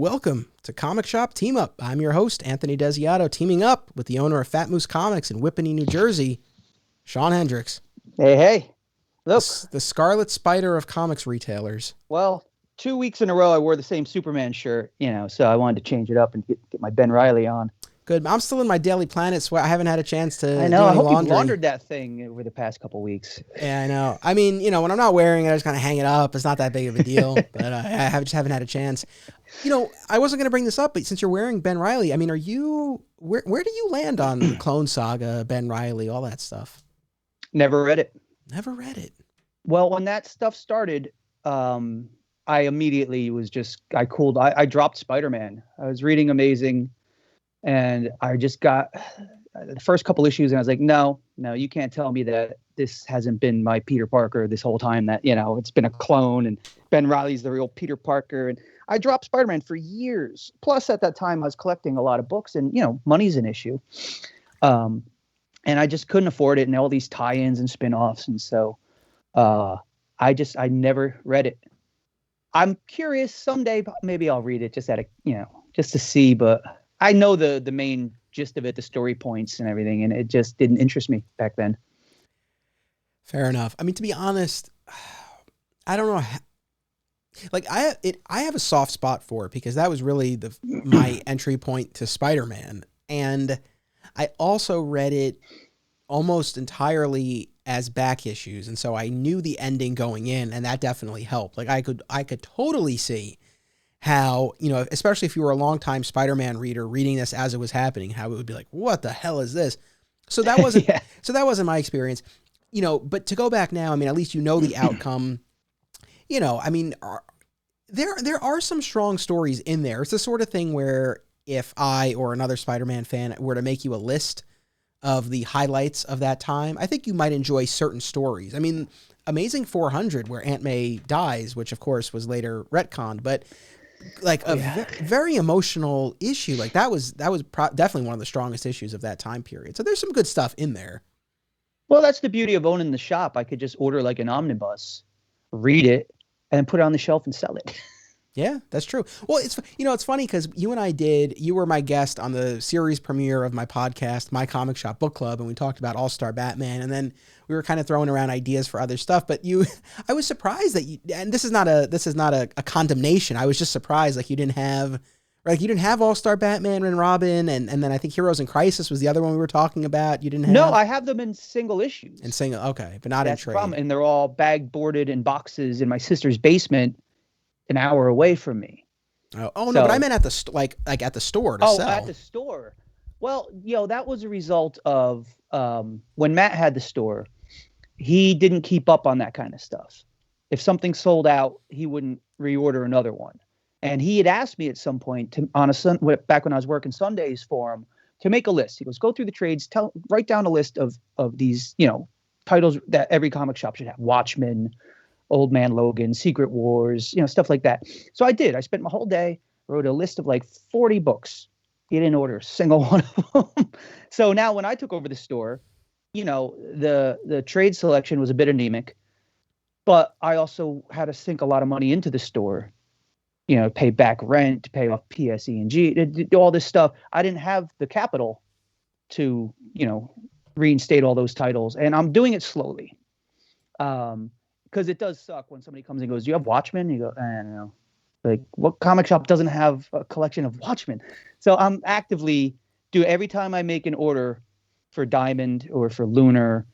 Welcome to Comic Shop Team Up. I'm your host, Anthony Desiato, teaming up with the owner of Fat Moose Comics in Whippany, New Jersey, Shawn Hendricks. Hey. Look. The Scarlet Spider of comics retailers. Well, 2 weeks in a row I wore the same Superman shirt, so I wanted to change it up and get my Ben Reilly on. Good. I'm still in my Daily Planet sweat. I haven't had a chance to I know. do I any hope laundry. you laundered that thing over the past couple weeks. Yeah, I know. I mean, when I'm not wearing it, I just kind of hang it up. It's not that big of a deal, but I just haven't had a chance. I wasn't going to bring this up, but since you're wearing Ben Reilly, I mean, where do you land on the Clone Saga, Ben Reilly, all that stuff? Never read it. Never read it. Well, when that stuff started, I immediately was I dropped Spider-Man. I was reading Amazing, and I just got the first couple issues, and I was like, no, you can't tell me that this hasn't been my Peter Parker this whole time, that, it's been a clone, and Ben Reilly's the real Peter Parker. And I dropped Spider-Man for years. Plus, at that time, I was collecting a lot of books, and, money's an issue. And I just couldn't afford it, and all these tie-ins and spin-offs. And so I never read it. I'm curious someday, maybe I'll read it just just to see, but I know the main gist of it, the story points and everything, and it just didn't interest me back then. Fair enough. I mean, to be honest, I don't know. I have a soft spot for it because that was really my entry point to Spider-Man. And I also read it almost entirely as back issues. And so I knew the ending going in, and that definitely helped. Like I could totally see how, especially if you were a longtime Spider-Man reader reading this as it was happening, how it would be like, what the hell is this? So that wasn't, so that wasn't my experience, but to go back now, I mean, at least the outcome, I mean, there are some strong stories in there. It's the sort of thing where if I or another Spider-Man fan were to make you a list of the highlights of that time, I think you might enjoy certain stories. I mean, Amazing 400, where Aunt May dies, which of course was later retconned, but very emotional issue. Like that was definitely one of the strongest issues of that time period. So there's some good stuff in there. Well, that's the beauty of owning the shop. I could just order like an omnibus, read it, and then put it on the shelf and sell it. Yeah, that's true. Well, it's funny because you were my guest on the series premiere of my podcast, My Comic Shop Book Club, and we talked about All-Star Batman, and then we were kind of throwing around ideas for other stuff, but I was surprised that and this is not a condemnation. I was just surprised you didn't have All-Star Batman and Robin, and then I think Heroes in Crisis was the other one we were talking about. You didn't have? No, I have them in single issues. Okay, but not in trade. And they're all bag boarded in boxes in my sister's basement, an hour away from me. No, but I meant at the at the store to sell. Oh, at the store. Well, that was a result of when Matt had the store, he didn't keep up on that kind of stuff. If something sold out, he wouldn't reorder another one. And he had asked me at some point back when I was working Sundays for him, to make a list. He goes, go through the trades, write down a list of these, titles that every comic shop should have. Watchmen, Old Man Logan, Secret Wars, stuff like that. So I did. I spent my whole day, wrote a list of 40 books. He didn't order a single one of them. So now when I took over the store, the trade selection was a bit anemic, but I also had to sink a lot of money into the store, pay back rent, pay off PSE&G, do all this stuff. I didn't have the capital to, reinstate all those titles, and I'm doing it slowly. Because it does suck when somebody comes and goes, do you have Watchmen? You go, I don't know. Like, what comic shop doesn't have a collection of Watchmen? So I'm actively every time I make an order for Diamond or for Lunar,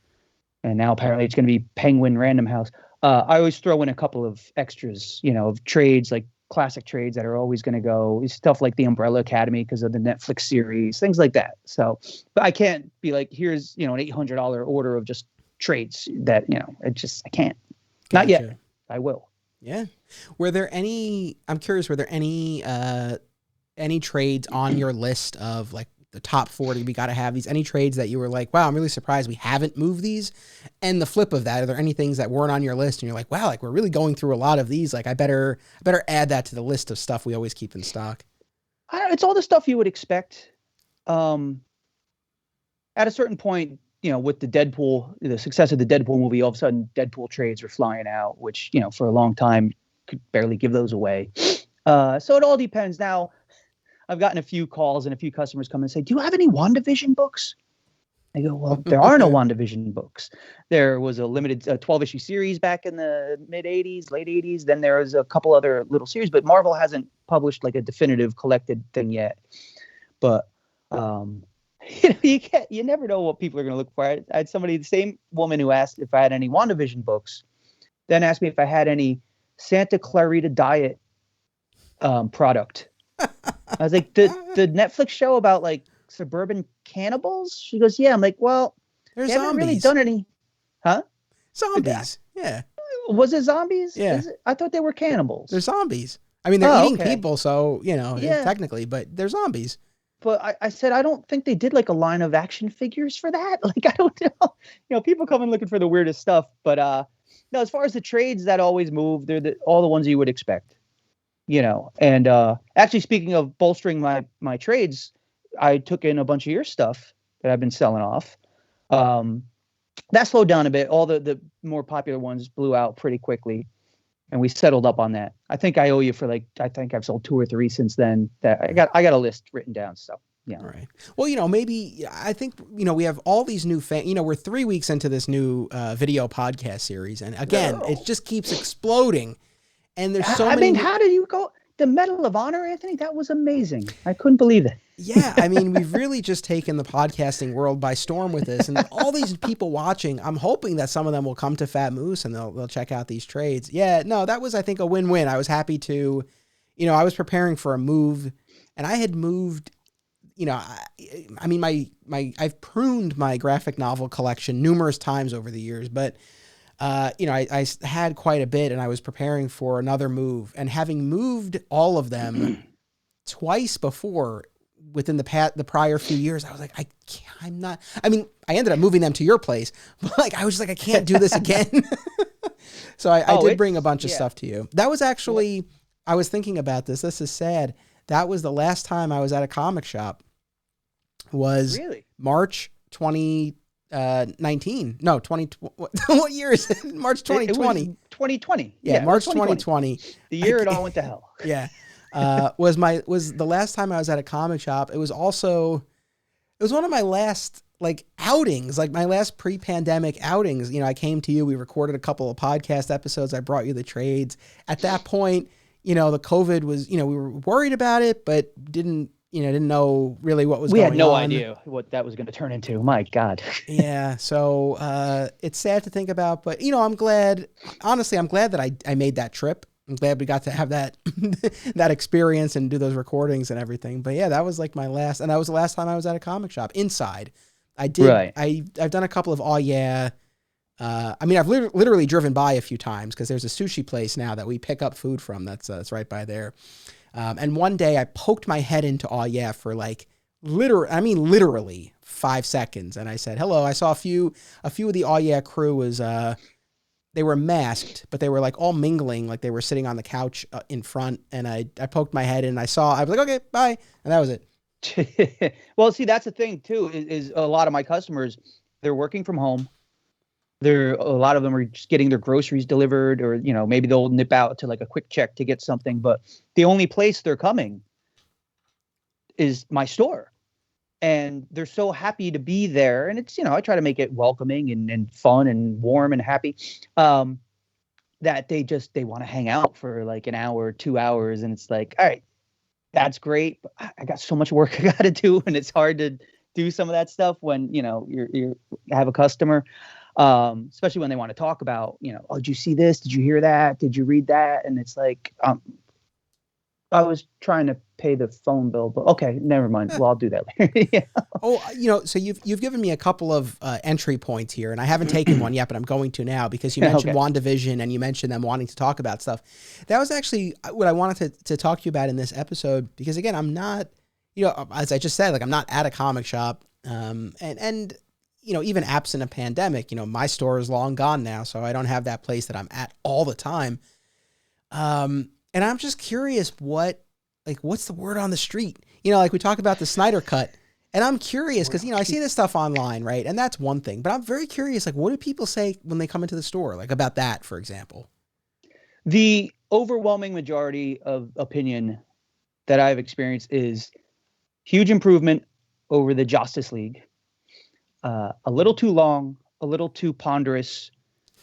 and now apparently it's going to be Penguin Random House, I always throw in a couple of extras, of trades, like classic trades that are always going to go. Stuff like the Umbrella Academy because of the Netflix series, things like that. So, but I can't be like, here's, an $800 order of just trades that, I can't. Not yet. I will. Yeah. I'm curious, were there any trades on your list of the top 40, we got to have these, any trades that you were like, wow, I'm really surprised we haven't moved these? And the flip of that, are there any things that weren't on your list and you're like, wow, we're really going through a lot of these. I better add that to the list of stuff we always keep in stock. It's all the stuff you would expect. At a certain point, with the success of the Deadpool movie, all of a sudden Deadpool trades were flying out, which, for a long time could barely give those away. So it all depends. Now, I've gotten a few calls and a few customers come and say, "Do you have any WandaVision books?" I go, "Well, there are no WandaVision books. There was a limited 12-issue series back in the mid 80s, late 80s. Then there was a couple other little series, but Marvel hasn't published like a definitive collected thing yet. But you never know what people are going to look for. I had somebody, the same woman who asked if I had any WandaVision books, then asked me if I had any Santa Clarita Diet product. I was like, the Netflix show about like suburban cannibals? She goes, yeah. I'm like, well, They're they haven't really zombies. done any, huh? Zombies. Yeah. Was it zombies? Yeah. I thought they were cannibals. They're zombies. I mean, they're eating okay. people, so, Yeah. technically, but they're zombies. But I said, I don't think they did like a line of action figures for that. Like, I don't know. People come in looking for the weirdest stuff. But no, as far as the trades that always move, they're all the ones you would expect. And actually, speaking of bolstering my trades, I took in a bunch of your stuff that I've been selling off. That slowed down a bit. All the more popular ones blew out pretty quickly, and we settled up on that. I think I owe you for I think I've sold 2 or 3 since then. That I got a list written down. So yeah. All right. Well, maybe I think we have all these new fans. We're 3 weeks into this new video podcast series, and again, it just keeps exploding. And there's so many. I mean, how did you go? The Medal of Honor, Anthony? That was amazing. I couldn't believe it. Yeah, I mean, we've really just taken the podcasting world by storm with this, and all these people watching. I'm hoping that some of them will come to Fat Moose and they'll check out these trades. Yeah, no, that was, I think, a win-win. I was happy to, I was preparing for a move, and I had moved. I mean, I've pruned my graphic novel collection numerous times over the years, but. I had quite a bit, and I was preparing for another move, and having moved all of them twice before within the prior few years, I was like, I ended up moving them to your place, but I was just like, I can't do this again. So I did bring a bunch of stuff to you. That was actually, I was thinking about this. This is sad. That was the last time I was at a comic shop. Was really? March 2019. No, 2020. What year is it? March 2020. 2020. Yeah, March 2020. The year it all went to hell. Yeah. Was the last time I was at a comic shop. It was one of my last outings, my last pre-pandemic outings. I came to you, we recorded a couple of podcast episodes. I brought you the trades. At that point, the COVID was, we were worried about it, but didn't know really what was going on. We had no idea what that was going to turn into. My God. Yeah. So it's sad to think about, but I'm glad, honestly, I'm glad that I made that trip. I'm glad we got to have that, that experience and do those recordings and everything. But yeah, that was my last, and that was the last time I was at a comic shop inside. I did. Right. I've done a couple of, I mean, I've literally driven by a few times because there's a sushi place now that we pick up food from. That's right by there. And one day I poked my head into for literally 5 seconds. And I said, hello. I saw a few of the crew was, they were masked, but they were all mingling. They were sitting on the couch in front. And I poked my head in and I was like, okay, bye. And that was it. Well, see, that's the thing too, is a lot of my customers, they're working from home. A lot of them are just getting their groceries delivered, or, maybe they'll nip out to a quick check to get something. But the only place they're coming is my store. And they're so happy to be there. And it's, I try to make it welcoming and fun and warm and happy, that they want to hang out for an hour, 2 hours. And it's all right, that's great, but I got so much work I got to do. And it's hard to do some of that stuff when, you have a customer. Especially when they want to talk about, oh, did you see this? Did you hear that? Did you read that? And it's I was trying to pay the phone bill, but okay, never mind. Well, I'll do that later. Yeah. Oh, so you've given me a couple of entry points here, and I haven't taken one yet, but I'm going to now because you mentioned WandaVision and you mentioned them wanting to talk about stuff. That was actually what I wanted to talk to you about in this episode, because again, I'm not, as I just said, I'm not at a comic shop, and even absent a pandemic, my store is long gone now, so I don't have that place that I'm at all the time. And I'm just curious what's the word on the street? We talk about the Snyder Cut, and I'm curious because, I see this stuff online, right? And that's one thing, but I'm very curious, what do people say when they come into the store, about that, for example? overwhelming majority of opinion that I've experienced is huge improvement over the Justice League. A little too long, a little too ponderous,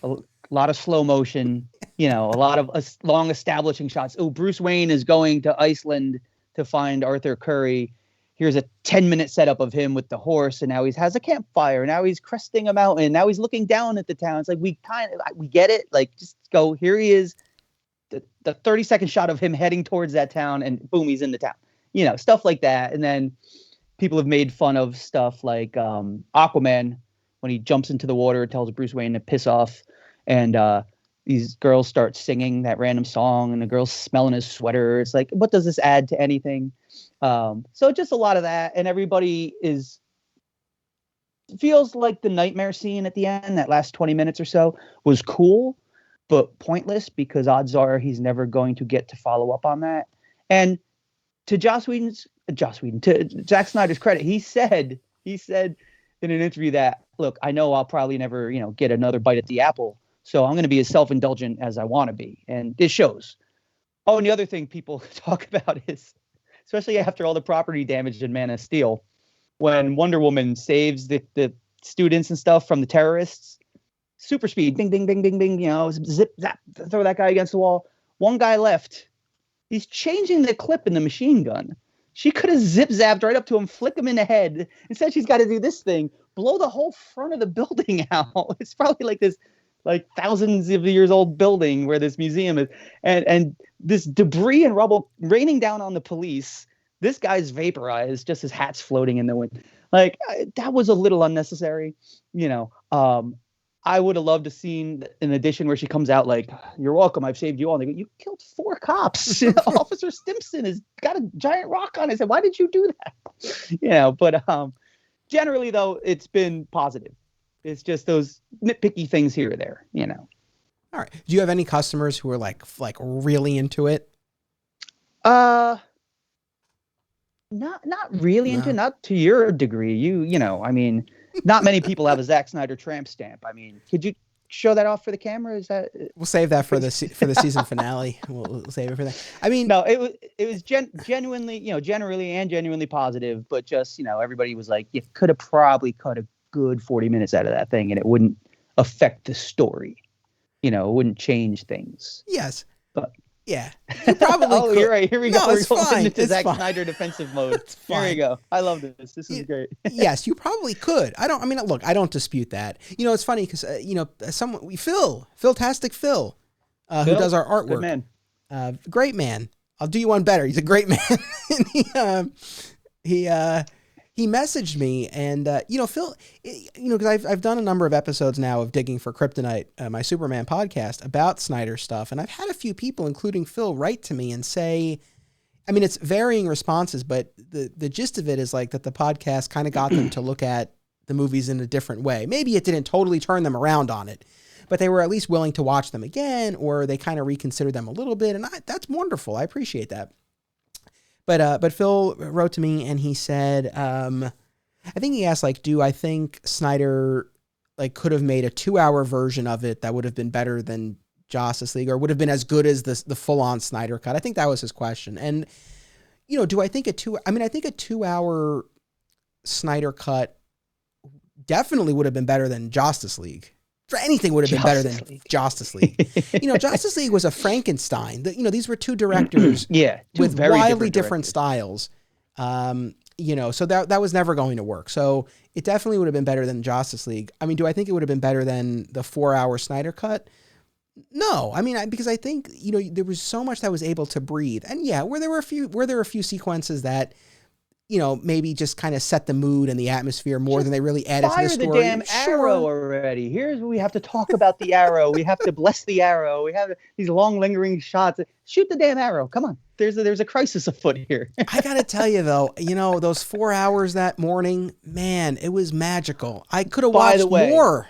a lot of slow motion, a lot of long establishing shots. Oh, Bruce Wayne is going to Iceland to find Arthur Curry. Here's a 10-minute setup of him with the horse, and now he has a campfire. Now he's cresting a mountain. Now he's looking down at the town. It's like we get it. Like, just go. Here he is. The 30-second shot of him heading towards that town, and boom, he's in the town. Stuff like that. And then people have made fun of stuff like Aquaman, when he jumps into the water, tells Bruce Wayne to piss off, and these girls start singing that random song, and the girl's smelling his sweater. It's like, what does this add to anything? So just a lot of that, and everybody feels like the nightmare scene at the end, that last 20 minutes or so, was cool, but pointless, because odds are he's never going to get to follow up on that. And to to Zack Snyder's credit, he said in an interview that, look, I know I'll probably never, get another bite at the apple, so I'm going to be as self-indulgent as I want to be. And this shows. Oh, and the other thing people talk about is, especially after all the property damage in Man of Steel, when Wonder Woman saves the students and stuff from the terrorists, super speed, bing, bing, bing, bing, bing, zip, zap, throw that guy against the wall. One guy left. He's changing the clip in the machine gun. She could have zip-zapped right up to him, flick him in the head. Instead, she's got to do this thing, blow the whole front of the building out. It's probably like this, thousands of years old building where this museum is, and this debris and rubble raining down on the police. This guy's vaporized, just his hat's floating in the wind. That was a little unnecessary, I would have loved to seen an edition where she comes out like, "You're welcome, I've saved you all." And they go, "You killed 4 cops. Officer Stimpson has got a giant rock on his head. Why did you do that?" But generally, though, it's been positive. It's just those nitpicky things here or there, All right. Do you have any customers who are like really into it? Not really into, not to your degree. I mean, not many people have a Zack Snyder tramp stamp. I mean, could you show that off for the camera? Is that? We'll save that for the season finale. We'll save it for that. I mean, no, it was genuinely, generally and genuinely positive, but just, everybody was like, you could have probably cut a good 40 minutes out of that thing, and it wouldn't affect the story. It wouldn't change things. Yes, but. Yeah, you probably oh, could. You're right. Here we go. It's fine. Into Zack Snyder defensive mode. Here we go. I love this. This is great. Yes, you probably could. I don't dispute that. It's funny because Phil-tastic Phil, who does our artwork. Good man. Great man. I'll do you one better. He's a great man. And he messaged me, and Phil, because I've done a number of episodes now of Digging for Kryptonite, my Superman podcast, about Snyder stuff, and I've had a few people, including Phil, write to me and say, I mean, it's varying responses, but the gist of it is like that the podcast kind of got them to look at the movies in a different way. Maybe it didn't totally turn them around on it, but they were at least willing to watch them again, or they kind of reconsidered them a little bit, and that's wonderful. I appreciate that. But Phil wrote to me and he said, I think he asked, do I think Snyder could have made a 2-hour version of it that would have been better than Justice League, or would have been as good as the full-on Snyder cut? I think that was his question. And do I think I think a 2-hour Snyder cut definitely would have been better than Justice League. For anything would have been better than Justice League. Justice League was a Frankenstein. These were two directors with very wildly different styles. So that was never going to work. So it definitely would have been better than Justice League. I mean, do I think it would have been better than the 4-hour Snyder cut? No. I mean, because I think, there was so much that was able to breathe. And were there a few sequences that, maybe just kind of set the mood and the atmosphere more than they really added to the story. Fire the damn arrow already. Here's what we have to talk about the arrow. We have to bless the arrow. We have these long lingering shots. Shoot the damn arrow. Come on. There's a crisis afoot here. I got to tell you, though, those 4 hours that morning, man, it was magical. I could have watched more.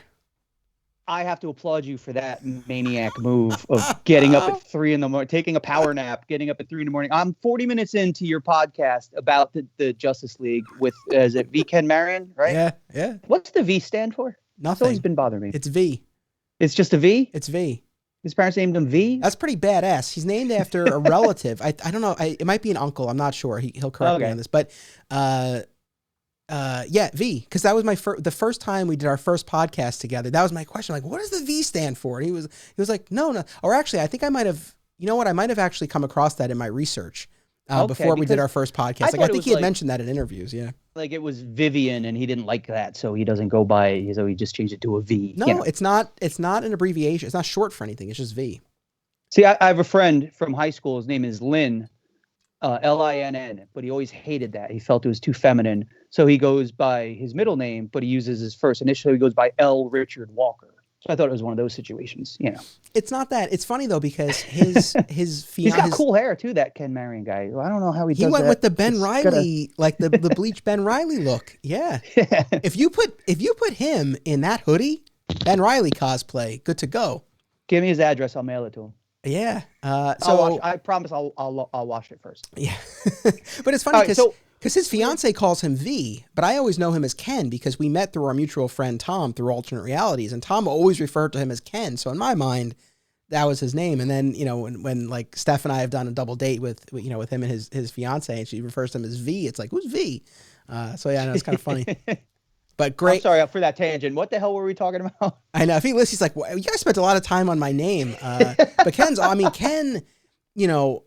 I have to applaud you for that maniac move of getting up at 3 a.m, taking a power nap, getting up at 3 a.m. I'm 40 minutes into your podcast about the Justice League with, is it V. Ken Marion, right? Yeah. What's the V stand for? Nothing. It's always been bothering me. It's V. It's just a V? It's V. His parents named him V? That's pretty badass. He's named after a relative. I don't know. It might be an uncle. I'm not sure. He'll correct me on this. But yeah, V. Because that was the first time we did our first podcast together. That was my question. Like, what does the V stand for? And he was like, no. Or actually, I think I might have. You know what? I might have actually come across that in my research before we did our first podcast. I think he had mentioned that in interviews. Yeah. Like it was Vivian, and he didn't like that, so he doesn't go by it. So he just changed it to a V. No, it's not. It's not an abbreviation. It's not short for anything. It's just V. See, I have a friend from high school. His name is Lynn, Linn, but he always hated that. He felt it was too feminine, so he goes by his middle name, but he uses his first initial. He goes by L. Richard Walker. So I thought it was one of those situations, you know. It's not that. It's funny though because his fiance. He's got cool hair too. That Ken Marion guy. I don't know how he does that. He went with the Ben Reilly, like the bleach Ben Reilly look. Yeah. If you put him in that hoodie, Ben Reilly cosplay, good to go. Give me his address. I'll mail it to him. Yeah. I promise I'll wash it first. Yeah. But it's funny because his fiance calls him V, but I always know him as Ken because we met through our mutual friend Tom through alternate realities, and Tom always referred to him as Ken. So in my mind, that was his name. And then, you know, when like Steph and I have done a double date with him and his fiance, and she refers to him as V, it's like, who's V? So yeah, I know, it's kind of funny. But great. I'm sorry for that tangent. What the hell were we talking about? I know. If he listens, he's like, well, you guys spent a lot of time on my name. But Ken, you know.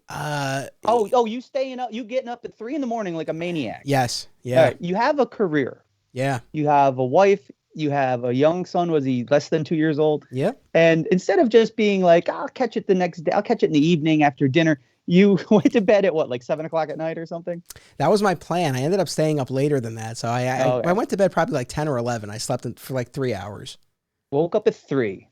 You staying up, you getting up at 3 a.m. like a maniac. Yes. Yeah. Right, you have a career. Yeah. You have a wife. You have a young son. Was he less than 2 years old? Yeah. And instead of just being like, I'll catch it the next day, I'll catch it in the evening after dinner, you went to bed at what, like 7 o'clock at night or something? That was my plan. I ended up staying up later than that. So I went to bed probably like 10 or 11. I slept for like 3 hours. Woke up at 3.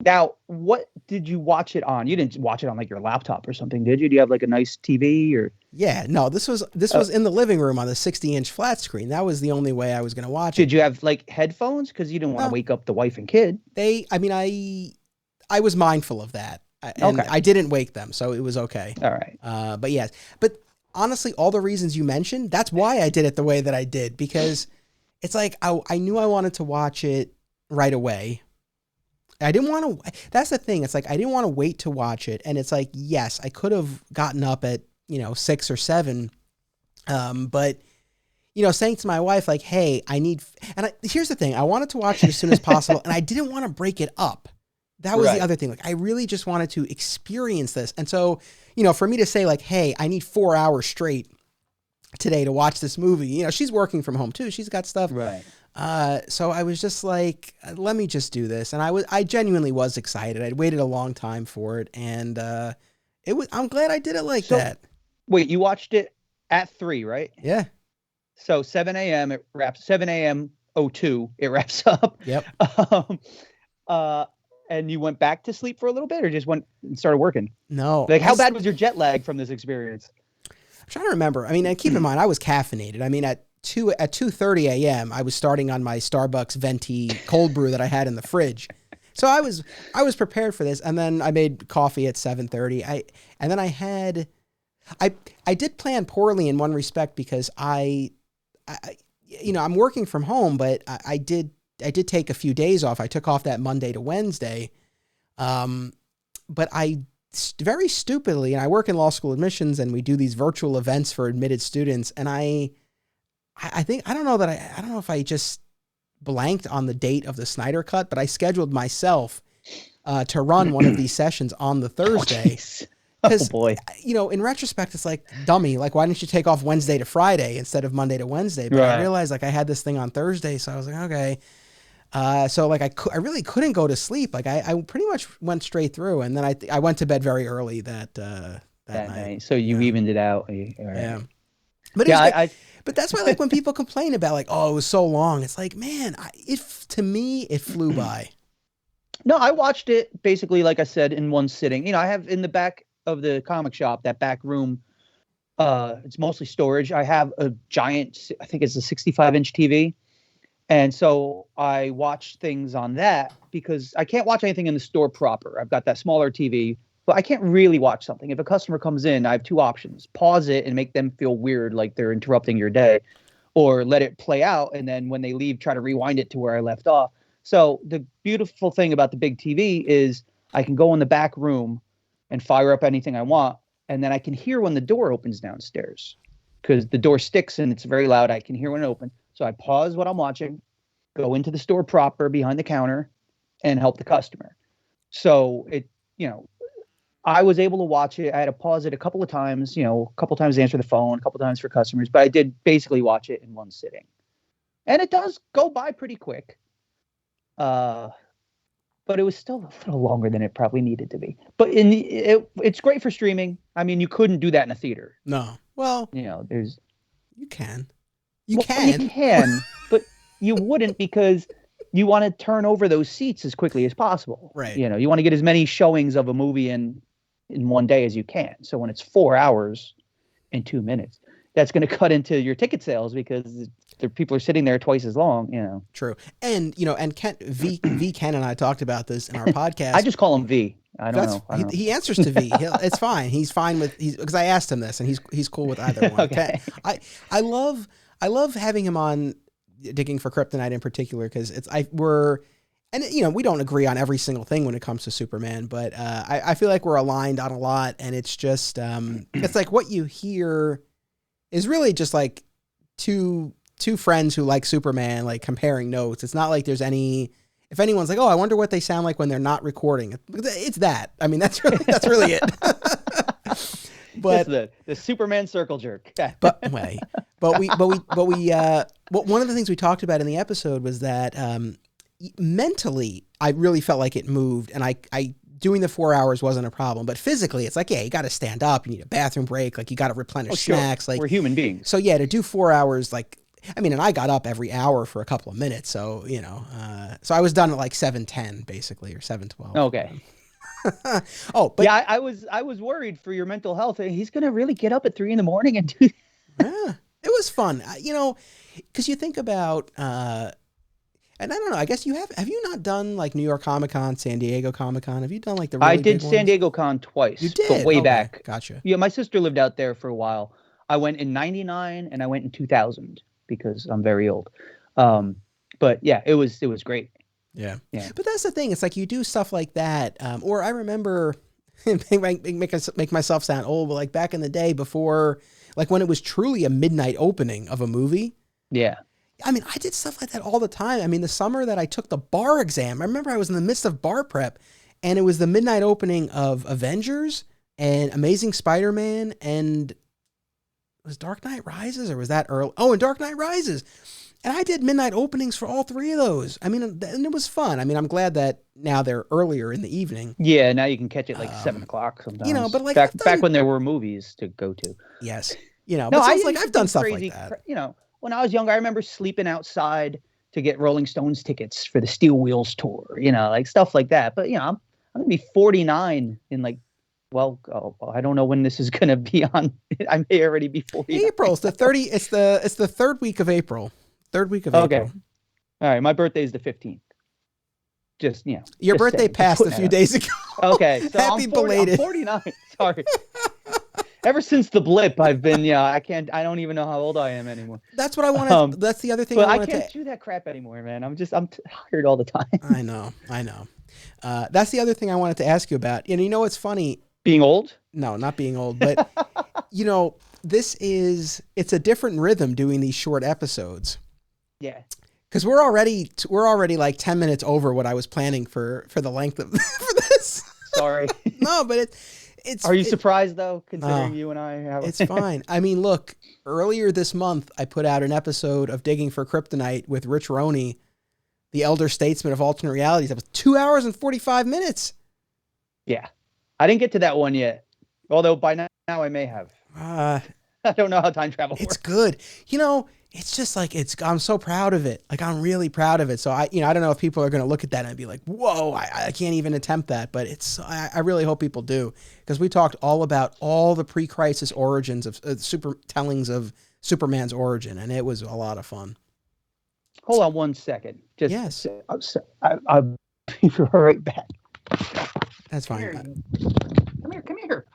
Now, what did you watch it on? You didn't watch it on like your laptop or something, did you? Do you have like a nice TV or? Yeah, no, this was in the living room on the 60-inch flat screen. That was the only way I was going to watch it. Did you have like headphones? Because you didn't want to wake up the wife and kid. I was mindful of that. And I didn't wake them, so it was okay. All right. But yes. But honestly, all the reasons you mentioned, that's why I did it the way that I did. Because it's like I knew I wanted to watch it right away. I didn't want to. That's the thing. It's like I didn't want to wait to watch it. And it's like, yes, I could have gotten up at 6 or 7. But saying to my wife like, hey, here's the thing. I wanted to watch it as soon as possible, and I didn't want to break it up. That was the other thing. Like, I really just wanted to experience this. And so, for me to say like, hey, I need 4 hours straight today to watch this movie, she's working from home too. She's got stuff. Right. So I was just like, let me just do this. And I genuinely was excited. I'd waited a long time for it. And, I'm glad I did it like that. Wait, you watched it at 3, right? Yeah. So 7 a.m. it wraps, 7 a.m. 02, it wraps up. Yep. And you went back to sleep for a little bit or just went and started working? No. Like, how bad was your jet lag from this experience? I'm trying to remember. And keep in mind, I was caffeinated. At 2:30 a.m., I was starting on my Starbucks venti cold brew that I had in the fridge. So I was prepared for this. And then I made coffee at 7:30. I did plan poorly in one respect because I'm working from home, but I did take a few days off. I took off that Monday to Wednesday. But I very stupidly, and I work in law school admissions and we do these virtual events for admitted students. And I don't know if I just blanked on the date of the Snyder Cut, but I scheduled myself to run one of these sessions on the Thursday. Because, in retrospect, it's like, dummy, like, why didn't you take off Wednesday to Friday instead of Monday to Wednesday? But I realized, like, I had this thing on Thursday, so I was like, okay. So, like, I really couldn't go to sleep. Like, I pretty much went straight through, and then I went to bed very early that night. So you evened it out. Right. Yeah. But but that's why, like, when people complain about, like, oh, it was so long, it's like, man, to me, it flew by. No, I watched it basically, like I said, in one sitting. I have in the back of the comic shop, that back room, it's mostly storage. I have a giant, I think it's a 65-inch TV. And so I watch things on that because I can't watch anything in the store proper. I've got that smaller TV, but I can't really watch something. If a customer comes in, I have 2 options: pause it and make them feel weird, like they're interrupting your day, or let it play out. And then when they leave, try to rewind it to where I left off. So the beautiful thing about the big TV is I can go in the back room and fire up anything I want, and then I can hear when the door opens downstairs because the door sticks and it's very loud. I can hear when it opens. So I pause what I'm watching, go into the store proper behind the counter, and help the customer. So I was able to watch it. I had to pause it a couple of times, a couple of times to answer the phone, a couple of times for customers, but I did basically watch it in one sitting. And it does go by pretty quick. But it was still a little longer than it probably needed to be. But it's great for streaming. I mean, you couldn't do that in a theater. No. Well, you can. You can, but you wouldn't because you want to turn over those seats as quickly as possible. Right. You want to get as many showings of a movie in one day as you can. So when it's 4 hours and 2 minutes, that's going to cut into your ticket sales because the people are sitting there twice as long. True. And and Ken Ken and I talked about this in our podcast. I just call him V. I don't know. He answers to V. It's fine. He's fine with because I asked him this and he's cool with either one. Okay. I love having him on Digging for Kryptonite in particular because we don't agree on every single thing when it comes to Superman, but I feel like we're aligned on a lot, and it's just it's like what you hear is really just like two friends who like Superman like comparing notes. It's not like there's if anyone's like, oh, I wonder what they sound like when they're not recording. It's that. I mean, that's really it. But the Superman circle jerk. but one of the things we talked about in the episode was that mentally I really felt like it moved, and I doing the 4 hours wasn't a problem, but physically it's like, yeah, you got to stand up, you need a bathroom break, like you got to replenish snacks. Like we're human beings. So yeah, to do 4 hours, like, I mean, and I got up every hour for a couple of minutes. So, so I was done at like 7:10 basically, or 7:12. Okay. But yeah, I was worried for your mental health. He's going to really get up at 3 a.m. and do. Yeah, it was fun. Cause you think about, and I don't know, I guess have you not done like New York Comic Con, San Diego Comic Con? Have you done like the really I did big San ones? Diego Con twice. You did? But way back. Gotcha. Yeah, my sister lived out there for a while. I went in 99 and I went in 2000 because I'm very old. But yeah, it was great. Yeah. But that's the thing. It's like you do stuff like that. Or I remember make myself sound old, but like back in the day before, like when it was truly a midnight opening of a movie. Yeah. I mean, I did stuff like that all the time. I mean, the summer that I took the bar exam, I remember I was in the midst of bar prep, and it was the midnight opening of Avengers and Amazing Spider-Man, and was Dark Knight Rises, or was that early? Oh, and Dark Knight Rises. And I did midnight openings for all three of those. I mean, and it was fun. I mean, I'm glad that now they're earlier in the evening. Yeah, now you can catch it like 7 o'clock sometimes. But like back when there were movies to go to. Yes. No, but I've done stuff like that. When I was younger, I remember sleeping outside to get Rolling Stones tickets for the Steel Wheels tour, like stuff like that. But, I'm going to be 49 in like, I don't know when this is going to be on. I may already be 49. April's the 30. It's the third week of April. Okay. All right. My birthday is the 15th. Just, Your birthday passed a few days ago. Okay. So Happy belated. I'm 49. Sorry. Ever since the blip, I've been, I don't even know how old I am anymore. That's what I want to, that's the other thing. But I can't do that crap anymore, man. I'm tired all the time. I know. That's the other thing I wanted to ask you about. And you know what's funny? Being old? No, not being old, but it's a different rhythm doing these short episodes. Yeah. Because we're already like 10 minutes over what I was planning for the length of for this. Sorry. No, but it's. Are you surprised though, considering you and I have? It's fine. I mean, look, earlier this month I put out an episode of Digging for Kryptonite with Rich Roney, the elder statesman of alternate realities. That was 2 hours and 45 minutes. Yeah, I didn't get to that one yet. Although by now I may have. I don't know how time travel works. It's good. It's just like I'm so proud of it. Like I'm really proud of it. So I don't know if people are going to look at that and be like, whoa, I can't even attempt that. But I really hope people do, because we talked all about all the pre-crisis origins of tellings of Superman's origin, and it was a lot of fun. Hold on 1 second. Yes. I'll be right back. That's fine. Come here.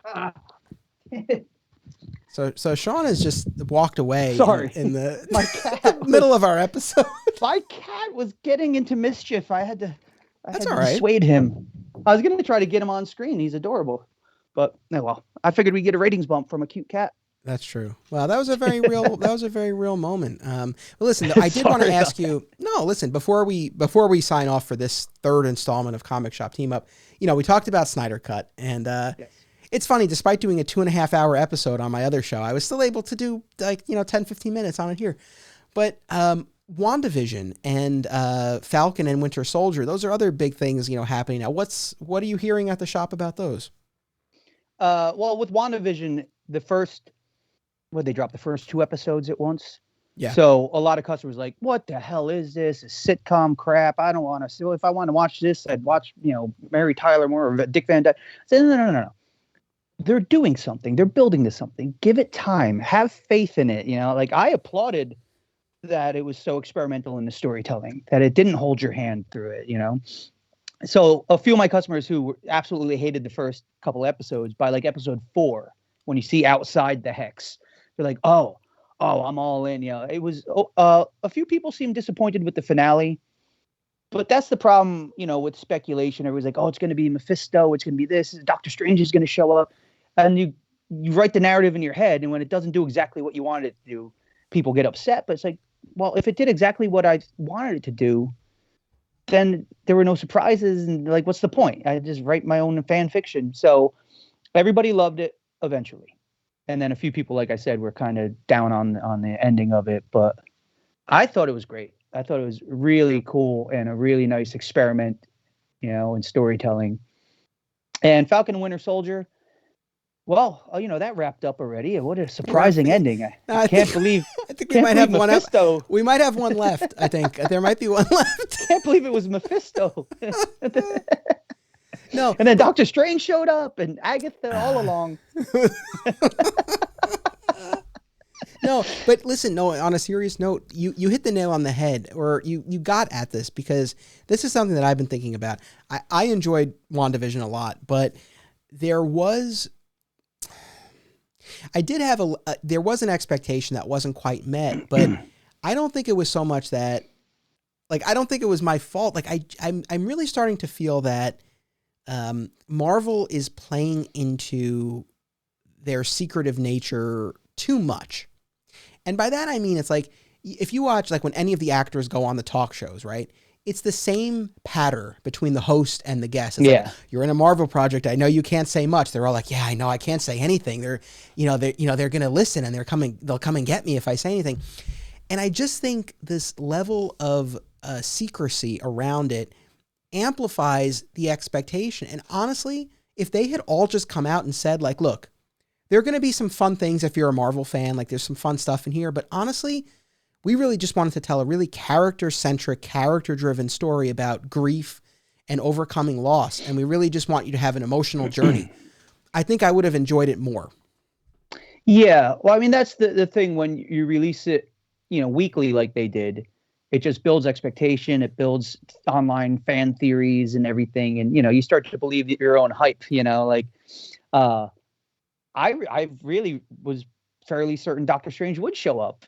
So Shawn has just walked away. Sorry. in the my cat middle of our episode. My cat was getting into mischief. I had to all right. dissuade him. I was gonna try to get him on screen. He's adorable, but no. Well, I figured we'd get a ratings bump from a cute cat. That's true. Well, that was a very real. That was a very real moment. But listen, I did want to ask you. No, listen. Before we sign off for this third installment of Comic Shop Team Up, we talked about Snyder Cut, and Yes. it's funny. Despite doing a 2.5-hour episode on my other show, I was still able to do 10, 15 minutes on it here. But WandaVision and Falcon and Winter Soldier, those are other big things happening now. What are you hearing at the shop about those? Well, with WandaVision, they dropped the first 2 episodes at once. Yeah. So a lot of customers like, what the hell is this? A sitcom crap. I don't want to. So if I want to watch this, I'd watch, Mary Tyler Moore or Dick Van Dyke. I said, no. They're doing something. They're building to something. Give it time. Have faith in it. Like I applauded that it was so experimental in the storytelling, that it didn't hold your hand through it, So a few of my customers who absolutely hated the first couple episodes, by like episode 4, when you see outside the hex, they're like, oh, I'm all in. It was a few people seemed disappointed with the finale, but that's the problem, with speculation. Everybody's like, oh, it's going to be Mephisto. It's going to be this. Doctor Strange is going to show up, and you write the narrative in your head, and when it doesn't do exactly what you wanted it to do, people get upset. But it's like, well, if it did exactly what I wanted it to do, then there were no surprises, and like, what's the point? I just write my own fan fiction. So everybody loved it eventually. And then a few people, like I said, were kind of down on the ending of it, but I thought it was great. I thought it was really cool and a really nice experiment, in storytelling. And Falcon and Winter Soldier, well, that wrapped up already. What a surprising ending. I can't believe. I think we might have Mephisto. One. We might have one left. I think there might be one left. Can't believe it was Mephisto. No, and then Doctor Strange showed up and Agatha all along. No, but listen, on a serious note, you hit the nail on the head, or you got at this, because this is something that I've been thinking about. I enjoyed WandaVision a lot, but there was an expectation that wasn't quite met, but I don't think it was so much that, I don't think it was my fault. I'm really starting to feel that Marvel is playing into their secretive nature too much. And by that, I mean, it's like, if you watch, when any of the actors go on the talk shows, right? It's the same patter between the host and the guest. It's like, you're in a Marvel project. I know you can't say much. They're all like, yeah, I know I can't say anything. They're going to listen, and they'll come and get me if I say anything. And I just think this level of secrecy around it amplifies the expectation. And honestly, if they had all just come out and said, look, there are going to be some fun things if you're a Marvel fan, there's some fun stuff in here, but honestly, we really just wanted to tell a really character-centric, character-driven story about grief and overcoming loss, and we really just want you to have an emotional journey. I think I would have enjoyed it more. Yeah, well, I mean, that's the thing when you release it, weekly like they did. It just builds expectation. It builds online fan theories and everything. And, you start to believe your own hype, I really was fairly certain Doctor Strange would show up,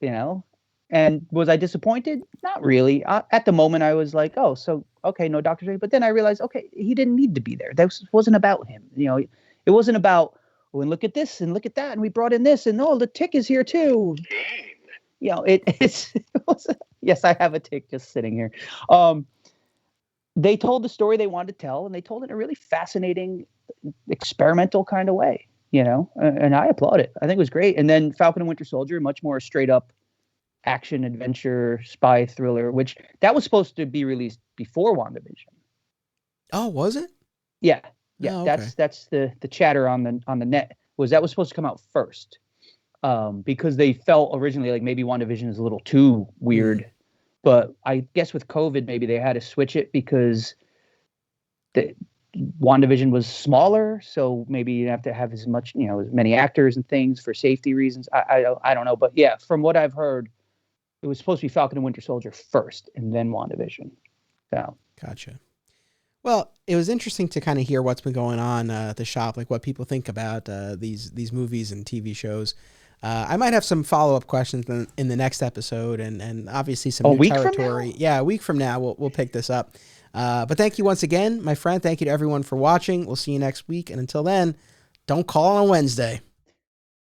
and was I disappointed? Not really. At the moment, I was like, oh, so, okay, no Doctor Strange. But then I realized, okay, he didn't need to be there. That wasn't about him. It wasn't about, oh, and look at this and look at that. And we brought in this, and the Tick is here too. It was, yes, I have a Tick just sitting here. They told the story they wanted to tell, and they told it in a really fascinating, experimental kind of way, and I applaud it. I think it was great. And then Falcon and Winter Soldier, much more straight up action, adventure, spy thriller, which that was supposed to be released before WandaVision. Oh, was it? Yeah. Oh, okay. That's the chatter on the net, was that was supposed to come out first. Because they felt originally like maybe WandaVision is a little too weird, but I guess with COVID, maybe they had to switch it because the WandaVision was smaller. So maybe you have to have as much, as many actors and things for safety reasons. I don't know, but yeah, from what I've heard, it was supposed to be Falcon and Winter Soldier first and then WandaVision. So. Gotcha. Well, it was interesting to kind of hear what's been going on at the shop, what people think about these movies and TV shows. I might have some follow-up questions in the next episode, and obviously some new territory. Yeah, a week from now we'll pick this up. But thank you once again, my friend. Thank you to everyone for watching. We'll see you next week. And until then, don't call on Wednesday.